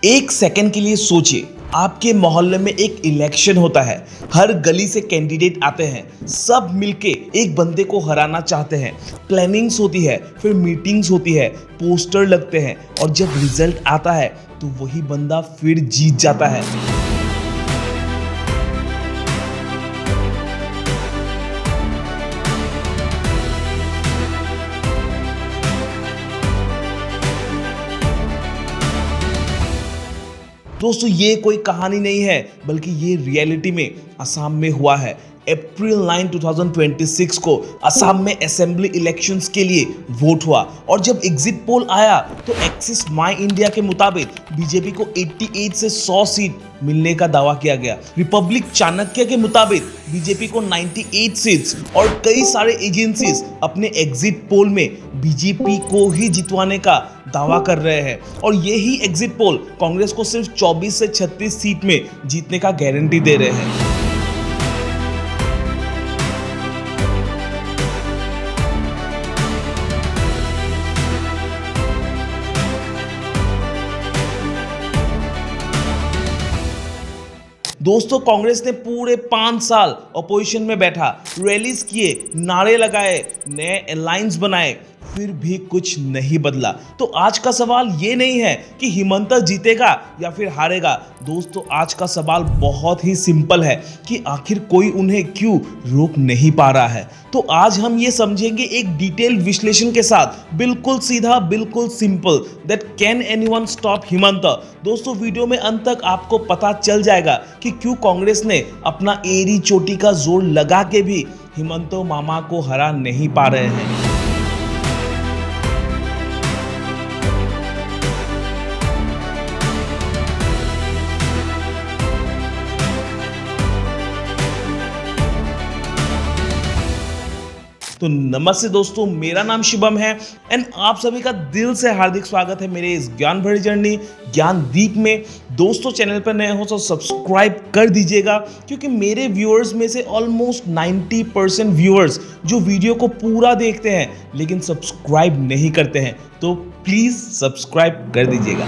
एक सेकंड के लिए सोचिए, आपके मोहल्ले में एक इलेक्शन होता है, हर गली से कैंडिडेट आते हैं, सब मिलके एक बंदे को हराना चाहते हैं। प्लानिंग्स होती है, फिर मीटिंग्स होती है, पोस्टर लगते हैं और जब रिजल्ट आता है तो वही बंदा फिर जीत जाता है। दोस्तों ये कोई कहानी नहीं है, बल्कि ये रियलिटी में असम में हुआ है। अप्रैल 9, 2026 को असम में असेंबली इलेक्शंस के लिए वोट हुआ और जब एग्जिट पोल आया तो एक्सिस माई इंडिया के मुताबिक बीजेपी को 88 से 100 सीट मिलने का दावा किया गया। रिपब्लिक चाणक्य के मुताबिक बीजेपी को 98 सीट्स और कई सारे एजेंसीज अपने एग्जिट पोल में बीजेपी को ही जितवाने का दावा कर रहे हैं और यही एग्जिट पोल कांग्रेस को सिर्फ 24 से 36 सीट में जीतने का गारंटी दे रहे हैं। दोस्तों कांग्रेस ने पूरे 5 साल अपोजिशन में बैठा, रैलीज किए, नारे लगाए, नए अलायंस बनाए, फिर भी कुछ नहीं बदला। तो आज का सवाल ये नहीं है कि हिमंता जीतेगा या फिर हारेगा। दोस्तों आज का सवाल बहुत ही सिंपल है कि आखिर कोई उन्हें क्यों रोक नहीं पा रहा है। तो आज हम ये समझेंगे एक डिटेल विश्लेषण के साथ, बिल्कुल सीधा, बिल्कुल simple, that can anyone stop Himanta. दोस्तों वीडियो में अंत तक आपको पता चल जाएगा कि क्यों कांग्रेस ने अपना एड़ी चोटी का जोर लगा के भी हिमंता मामा को हरा नहीं पा रहे हैं। तो नमस्ते दोस्तों, मेरा नाम शिवम है एंड आप सभी का दिल से हार्दिक स्वागत है मेरे इस ज्ञान भरी जर्नी ज्ञानदीप में। दोस्तों चैनल पर नए हो तो सब्सक्राइब कर दीजिएगा, क्योंकि मेरे व्यूअर्स में से ऑलमोस्ट 90% व्यूअर्स जो वीडियो को पूरा देखते हैं लेकिन सब्सक्राइब नहीं करते हैं, तो प्लीज़ सब्सक्राइब कर दीजिएगा।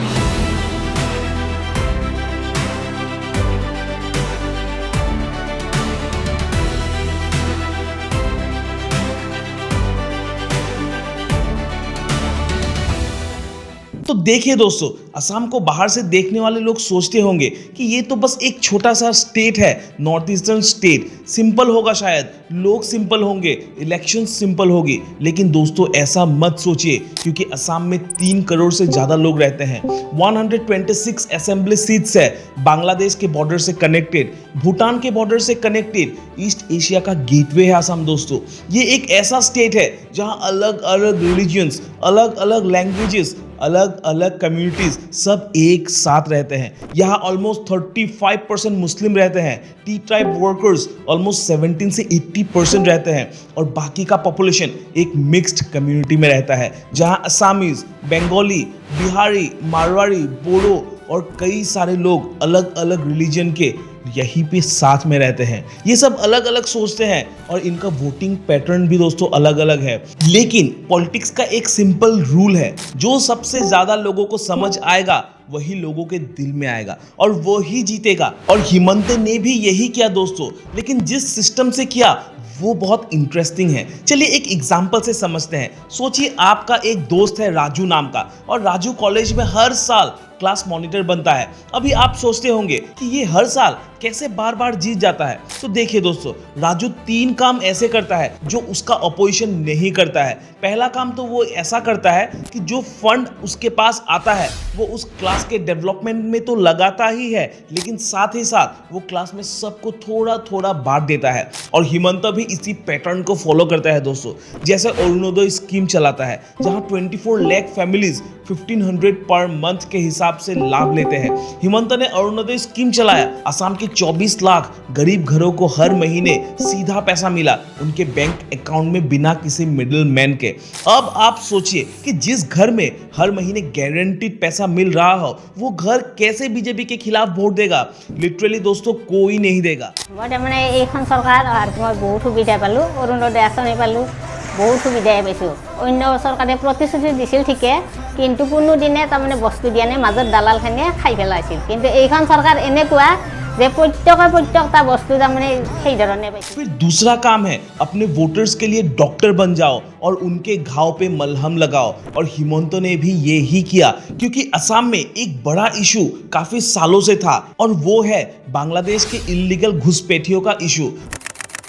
तो देखिए दोस्तों, असम को बाहर से देखने वाले लोग सोचते होंगे कि ये तो बस एक छोटा सा स्टेट है, नॉर्थ ईस्टर्न स्टेट, सिंपल होगा, शायद लोग सिंपल होंगे, इलेक्शन सिंपल होगी। लेकिन दोस्तों ऐसा मत सोचिए, क्योंकि असम में 3 करोड़ से ज़्यादा लोग रहते हैं। 126 असेंबली सीट्स है, बांग्लादेश के बॉर्डर से कनेक्टेड, भूटान के बॉर्डर से कनेक्टेड, ईस्ट एशिया का गेटवे है असम। दोस्तों ये एक ऐसा स्टेट है जहाँ अलग अलग रिलीजियंस, अलग अलग लैंग्वेजेस, अलग अलग कम्युनिटीज सब एक साथ रहते हैं। यहाँ ऑलमोस्ट 35% मुस्लिम रहते हैं, टी ट्राइब वर्कर्स ऑलमोस्ट 17 से 80% रहते हैं और बाकी का पॉपुलेशन एक मिक्स्ड कम्युनिटी में रहता है, जहाँ असामीज, बंगाली, बिहारी, मारवाड़ी, बोडो और कई सारे लोग अलग अलग रिलीजन के यहीं पे साथ में रहते हैं। ये सब अलग अलग सोचते हैं और इनका वोटिंग पैटर्न भी दोस्तों अलग अलग है। लेकिन पॉलिटिक्स का एक सिंपल रूल है, जो सबसे ज्यादा लोगों को समझ आएगा वही लोगों के दिल में आएगा और वो ही जीतेगा। और हिमंता ने भी यही किया दोस्तों, लेकिन जिस सिस्टम से किया वो बहुत इंटरेस्टिंग है। चलिए एक एग्जांपल से समझते हैं। सोचिए आपका एक दोस्त है राजू नाम का, और राजू कॉलेज में हर साल क्लास मॉनिटर बनता है। अभी आप सोचते होंगे कि ये हर साल कैसे बार बार जीत जाता है। तो देखिए दोस्तों, राजू 3 काम ऐसे करता है जो उसका अपोजिशन नहीं करता है। पहला काम तो वो ऐसा करता है कि जो फंड उसके पास आता है वो उस क्लास के डेवलपमेंट में तो लगाता ही है, लेकिन साथ ही साथ वो क्लास में सबको थोड़ा थोड़ा बांट देता है। और हिमंता भी इसी पैटर्न को फॉलो करता है दोस्तों। जैसे अरुणोदय स्कीम चलाता है, जहाँ 24 लाख फैमिलीज 1500 पर मंथ के हिसाब से लाभ लेते हैं। हिमंता ने अरुणोदय स्कीम चलाया, असम के 24 लाख गरीब घरों को हर महीने सीधा पैसा मिला उनके बैंक अकाउंट में बिना किसी मिडिल मैन के। अब आप सोचिए कि जिस घर में हर महीने गारंटीड पैसा मिल रहा हो, वो घर कैसे बीजेपी के खिलाफ वोट देगा? लिटरली दोस्तों कोई नहीं देगा। सरकार बहुत सुविधा पालू, अरुणोदय आसनी पालू, বহুত সুবিধাই পাইছোঁ। অন্য চৰকাৰে প্ৰতিশ্ৰুতি দিছিল ঠিকে, কিন্তু কোনোদিনে তাৰমানে বস্তু দিয়া নাই, মাজত দালালখিনিয়ে খাই পেলাইছিল। কিন্তু এইখন চৰকাৰ এনেকুৱা যে প্ৰত্যেকটা বস্তু তাৰমানে সেই ধৰণে পাইছে। फिर दूसरा काम है अपने वोटर्स के लिए डॉक्टर बन जाओ और उनके घाव पे मलहम लगाओ, और हिमंतो ने भी ये ही किया, क्योंकि असम में एक बड़ा इशू काफी सालों से था और वो है बांग्लादेश के इल्लीगल घुसपैठियों का इशू।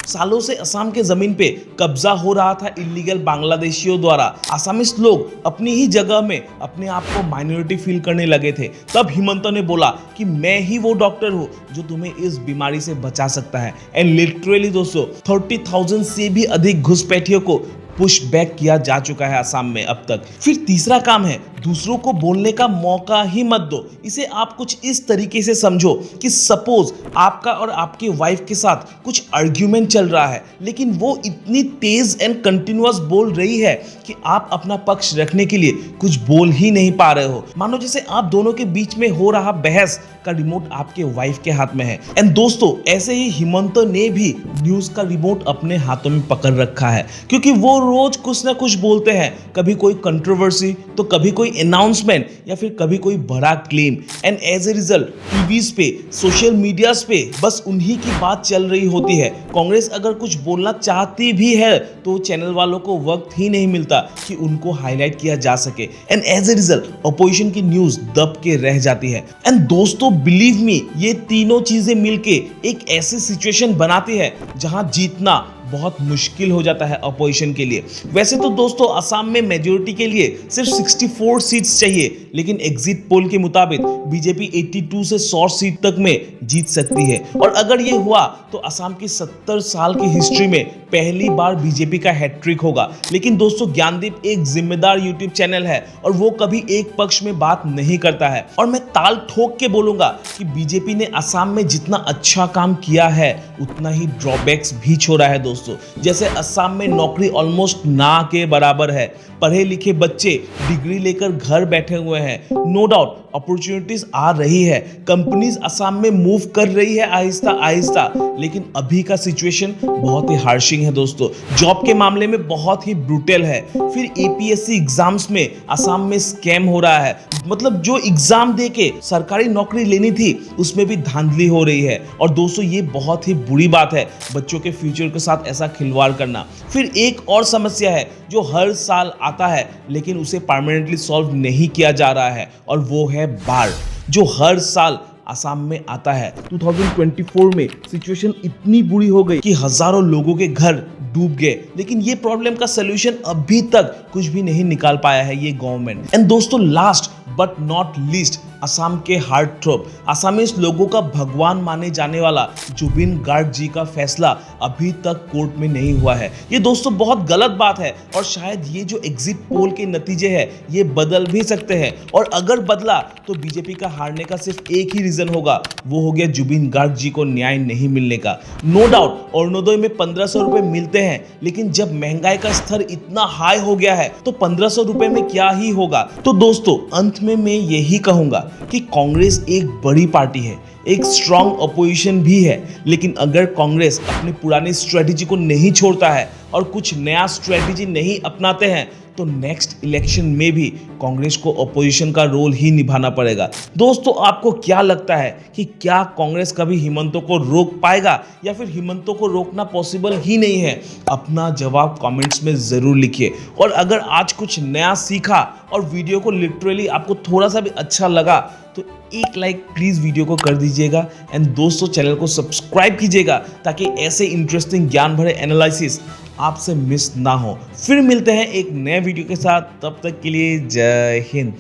सालों से असम के जमीन पे कब्जा हो रहा था इल्लीगल बांग्लादेशियों द्वारा। आसामीज लोग अपनी ही जगह में अपने आप को माइनॉरिटी फील करने लगे थे। तब हिमंतो ने बोला कि मैं ही वो डॉक्टर हूँ जो तुम्हें इस बीमारी से बचा सकता है। एंड लिटरली दोस्तों 30,000 से भी अधिक घुसपैठियों को पुश बैक किया जा चुका है असम में अब तक। फिर तीसरा काम है दूसरों को बोलने का मौका ही मत दो। इसे आप कुछ इस तरीके से समझो कि सपोज आपका और आपके वाइफ के साथ कुछ आर्ग्यूमेंट चल रहा है, लेकिन वो इतनी तेज एंड कंटिन्यूअस बोल रही है कि आप अपना पक्ष रखने के लिए कुछ बोल ही नहीं पा रहे हो। मानो जैसे आप दोनों के बीच में हो रहा बहस का रिमोट आपके वाइफ के हाथ में है। एंड दोस्तों ऐसे ही हिमंतो ने भी न्यूज का रिमोट अपने हाथों में पकड़ रखा है, क्योंकि वो रोज कुछ ना कुछ बोलते हैं, कभी कोई कंट्रोवर्सी तो कभी कोई अनाउंसमेंट या फिर कभी कोई बड़ा claim. And as a result TVs पे, सोशल मीडियाज पे बस उन्हीं की बात चल रही होती है। कांग्रेस अगर कुछ बोलना चाहती भी है तो चैनल वालों को वक्त ही नहीं मिलता कि उनको हाईलाइट किया जा सके। And as a result opposition की न्यूज दब के रह जाती है। एंड दोस्तों बिलीव मी, ये तीनों चीजें मिलके एक ऐसी सिचुएशन बनाती है जहां जीतना बहुत मुश्किल हो जाता है अपोजिशन के लिए। वैसे तो दोस्तों असम में मेजोरिटी के लिए सिर्फ 64 सीट्स चाहिए, लेकिन एग्जिट पोल के मुताबिक बीजेपी 82 से 100 सीट तक में जीत सकती है। और अगर ये हुआ तो असम की 70 साल की हिस्ट्री में पहली बार बीजेपी का हैट्रिक होगा। लेकिन दोस्तों ज्ञानदीप एक जिम्मेदार यूट्यूब चैनल है और वो कभी एक पक्ष में बात नहीं करता है। और मैं ताल ठोक के बोलूंगा कि बीजेपी ने असम में जितना अच्छा काम किया है उतना ही ड्रॉबैक्स भी छोड़ा है दोस्तों। जैसे असम में नौकरी ऑलमोस्ट ना के बराबर है, पढ़े लिखे बच्चे डिग्री लेकर घर बैठे हुए हैं। नो डाउट अपॉर्चुनिटीज आ रही है, कंपनीज असम में मूव कर रही है आहिस्ता आहिस्ता, लेकिन अभी का सिचुएशन बहुत ही हार्शिंग है दोस्तों। जॉब के मामले में बहुत ही ब्रूटल है। फिर एपीएससी एग्जाम्स में असम में स्कैम हो रहा है, मतलब जो एग्जाम दे के सरकारी नौकरी लेनी थी उसमें भी धांधली हो रही है। और दोस्तों ये बहुत ही बुरी बात है, बच्चों के फ्यूचर के साथ ऐसा खिलवाड़ करना। फिर एक और समस्या है जो हर साल आता है लेकिन उसे परमानेंटली सॉल्व नहीं किया जा रहा है, और वो है बाढ़, जो हर साल असम में आता है। 2024 में सिचुएशन इतनी बुरी हो गई कि हजारों लोगों के घर डूब गए, लेकिन ये प्रॉब्लम का सलूशन अभी तक कुछ भी नहीं निकाल पाया है ये गवर्नमेंट। एंड दोस्तों last but not least Assam के हार्ट थ्रोब, असमीज लोगों का भगवान माने जाने वाला जुबिन गार्ग जी का फैसला अभी तक कोर्ट में नहीं हुआ है। ये दोस्तों बहुत गलत बात है, और शायद ये जो एग्जिट पोल के नतीजे हैं ये बदल भी सकते हैं। और अगर बदला तो बीजेपी का हारने का सिर्फ एक ही रीजन होगा, वो हो गया जुबिन गार्ग जी को न्याय नहीं मिलने का। नो डाउट अरुणोदय में 1500 रुपए मिलते हैं, लेकिन जब महंगाई का स्तर इतना हाई हो गया है तो 1500 रुपए में क्या ही होगा। तो दोस्तों अंत में मैं यही कहूंगा कि कांग्रेस एक बड़ी पार्टी है, एक स्ट्रॉन्ग अपोजिशन भी है, लेकिन अगर कांग्रेस अपनी पुरानी स्ट्रेटेजी को नहीं छोड़ता है और कुछ नया स्ट्रेटेजी नहीं अपनाते हैं तो नेक्स्ट इलेक्शन में भी कांग्रेस को अपोजिशन का रोल ही निभाना पड़ेगा। दोस्तों आपको क्या लगता है कि क्या कांग्रेस कभी हिमंतो को रोक पाएगा या फिर हिमंतो को रोकना पॉसिबल ही नहीं है? अपना जवाब कमेंट्स में ज़रूर लिखिए। और अगर आज कुछ नया सीखा और वीडियो को लिटरली आपको थोड़ा सा भी अच्छा लगा तो एक लाइक प्लीज़ वीडियो को कर दीजिएगा। एंड दोस्तों चैनल को सब्सक्राइब कीजिएगा ताकि ऐसे इंटरेस्टिंग ज्ञान भरे एनालिसिस आपसे मिस ना हो। फिर मिलते हैं एक नए वीडियो के साथ, तब तक के लिए जय हिंद।